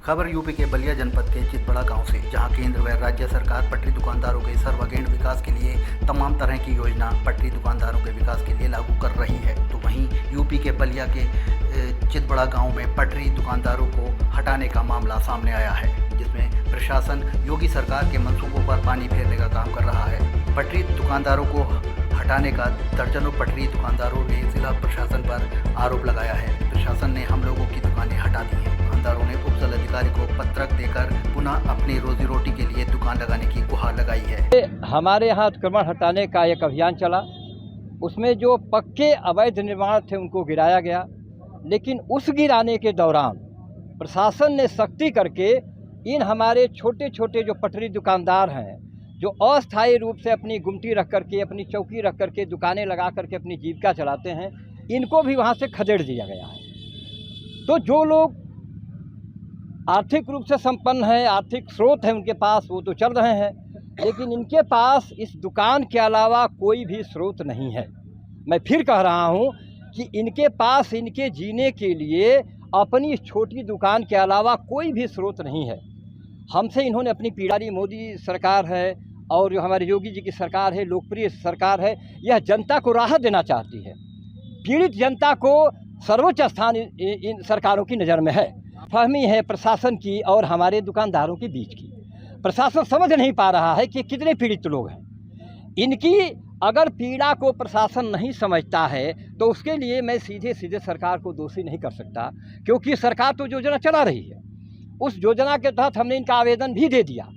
खबर यूपी के बलिया जनपद के चितबड़ा गांव से, जहां केंद्र व राज्य सरकार पटरी दुकानदारों के सर्वांगीण विकास के लिए तमाम तरह की योजना पटरी दुकानदारों के विकास के लिए लागू कर रही है। तो वहीं यूपी के बलिया के चितबड़ा गांव में पटरी दुकानदारों को हटाने का मामला सामने आया है, जिसमें प्रशासन योगी सरकार के मंसूबों पर पानी फेरने का काम कर रहा है। पटरी दुकानदारों को हटाने का दर्जनों पटरी दुकानदारों ने जिला प्रशासन पर आरोप लगाया है। प्रशासन ने हम लोगों की दुकानें हटा दी हैं। दुकानदारों ने उप जिलाधिकारी को पत्रक देकर पुनः अपनी रोजी रोटी के लिए दुकान लगाने की गुहार लगाई है। हमारे यहाँ अतिक्रमण हटाने का एक अभियान चला, उसमें जो पक्के अवैध निर्माण थे उनको गिराया गया, लेकिन उस गिराने के दौरान प्रशासन ने सख्ती करके इन हमारे छोटे छोटे जो पटरी दुकानदार हैं, जो अस्थायी रूप से अपनी गुमटी रख करके, अपनी चौकी रख करके, दुकानें लगा करके अपनी जीविका चलाते हैं, इनको भी वहाँ से खदेड़ दिया गया है। तो जो लोग आर्थिक रूप से संपन्न हैं, आर्थिक स्रोत है उनके पास, वो तो चल रहे हैं, लेकिन इनके पास इस दुकान के अलावा कोई भी स्रोत नहीं है। मैं फिर कह रहा हूँ कि इनके पास इनके जीने के लिए अपनी छोटी दुकान के अलावा कोई भी स्रोत नहीं है। हमसे इन्होंने अपनी पीड़ारी, मोदी सरकार है और जो हमारे योगी जी की सरकार है, लोकप्रिय सरकार है, यह जनता को राहत देना चाहती है। पीड़ित जनता को सर्वोच्च स्थान इन सरकारों की नज़र में है। फहमी है प्रशासन की और हमारे दुकानदारों के बीच की। प्रशासन समझ नहीं पा रहा है कि कितने पीड़ित लोग हैं। इनकी अगर पीड़ा को प्रशासन नहीं समझता है तो उसके लिए मैं सीधे सीधे सरकार को दोषी नहीं कर सकता, क्योंकि सरकार तो योजना चला रही है। उस योजना के तहत हमने इनका आवेदन भी दे दिया,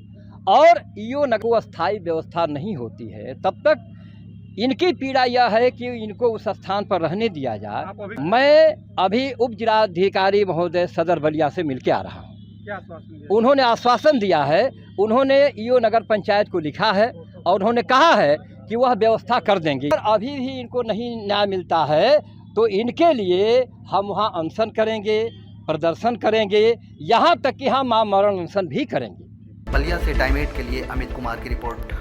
और ईओ नगो अस्थायी व्यवस्था नहीं होती है तब तक इनकी पीड़ा यह है कि इनको उस स्थान पर रहने दिया जाए। मैं अभी उप जिलाधिकारी महोदय सदर बलिया से मिलके आ रहा हूँ। उन्होंने आश्वासन दिया है, उन्होंने ईओ नगर पंचायत को लिखा है और उन्होंने कहा है कि वह व्यवस्था कर देंगे। अभी भी इनको नहीं न्याय मिलता है तो इनके लिए हम वहाँ अनशन करेंगे, प्रदर्शन करेंगे, यहाँ तक कि हम मरण अनशन भी करेंगे। बलिया से टाइम 8 के लिए अमित कुमार की रिपोर्ट।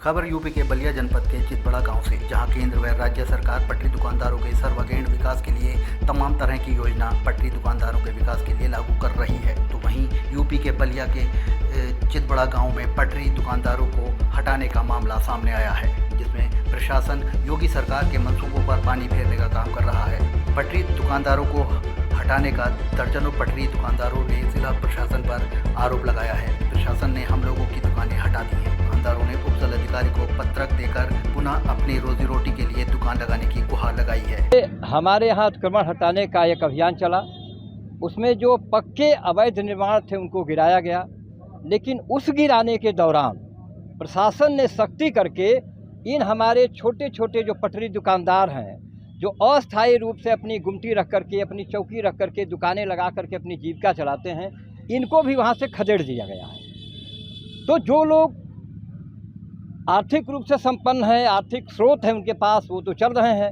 खबर यूपी के बलिया जनपद के चितबड़ा गांव से, जहां केंद्र व राज्य सरकार पटरी दुकानदारों के सर्वांगीण विकास के लिए तमाम तरह की योजना पटरी दुकानदारों के विकास के लिए लागू कर रही है। तो वहीं यूपी के बलिया के चितबड़ा गांव में पटरी दुकानदारों को हटाने का मामला सामने आया है, जिसमें प्रशासन योगी सरकार के मंसूबों पर पानी फेरने का काम कर रहा है। पटरी दुकानदारों को हटाने का दर्जनों पटरी दुकानदारों ने जिला प्रशासन पर आरोप लगाया है। प्रशासन ने हम लोगों की दुकानें हटा दी हैं। दुकानदारों ने उप जिलाधिकारी को पत्रक देकर पुनः अपनी रोजी रोटी के लिए दुकान लगाने की गुहार लगाई है। हमारे यहाँ अतिक्रमण हटाने का एक अभियान चला, उसमें जो पक्के अवैध निर्माण थे उनको गिराया गया, लेकिन उस गिराने के दौरान प्रशासन ने सख्ती करके इन हमारे छोटे छोटे जो पटरी दुकानदार हैं, जो अस्थायी रूप से अपनी गुमटी रख करके, अपनी चौकी रख करके, दुकानें लगा करके अपनी जीविका चलाते हैं, इनको भी वहाँ से खदेड़ दिया गया है। तो जो लोग आर्थिक रूप से संपन्न हैं, आर्थिक स्रोत है उनके पास, वो तो चल रहे हैं,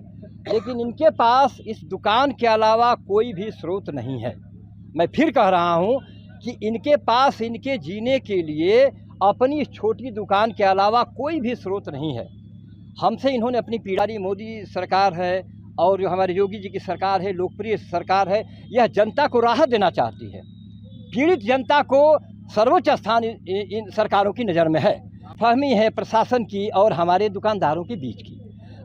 लेकिन इनके पास इस दुकान के अलावा कोई भी स्रोत नहीं है। मैं फिर कह रहा हूँ कि इनके पास इनके जीने के लिए अपनी छोटी दुकान के अलावा कोई भी स्रोत नहीं है। हमसे इन्होंने अपनी पीड़ारी, मोदी सरकार है और जो हमारे योगी जी की सरकार है, लोकप्रिय सरकार है, यह जनता को राहत देना चाहती है। पीड़ित जनता को सर्वोच्च स्थान इन सरकारों की नज़र में है। फहमी है प्रशासन की और हमारे दुकानदारों के बीच की।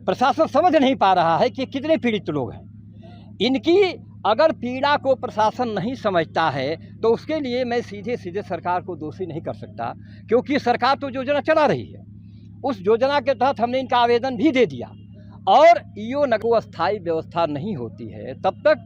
प्रशासन समझ नहीं पा रहा है कि कितने पीड़ित लोग हैं। इनकी अगर पीड़ा को प्रशासन नहीं समझता है तो उसके लिए मैं सीधे सीधे सरकार को दोषी नहीं कर सकता, क्योंकि सरकार तो योजना चला रही है। उस योजना के तहत हमने इनका आवेदन भी दे दिया, और ईओ नगो अस्थायी व्यवस्था नहीं होती है तब तक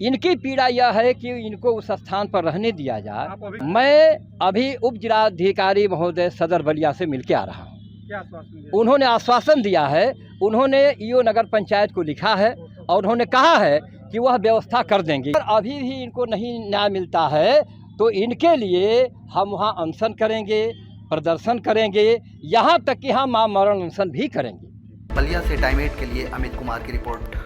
इनकी पीड़ा यह है कि इनको उस स्थान पर रहने दिया जाए। मैं अभी उप जिलाधिकारी महोदय सदर बलिया से मिलके आ रहा हूँ। उन्होंने आश्वासन दिया है, उन्होंने ईओ नगर पंचायत को लिखा है और उन्होंने कहा है कि वह व्यवस्था कर देंगे। अभी भी इनको नहीं न्याय मिलता है तो इनके लिए हम वहाँ अनशन करेंगे, प्रदर्शन करेंगे, यहाँ तक कि हम मरण अनशन भी करेंगे। बलिया से टाइम 8 के लिए अमित कुमार की रिपोर्ट।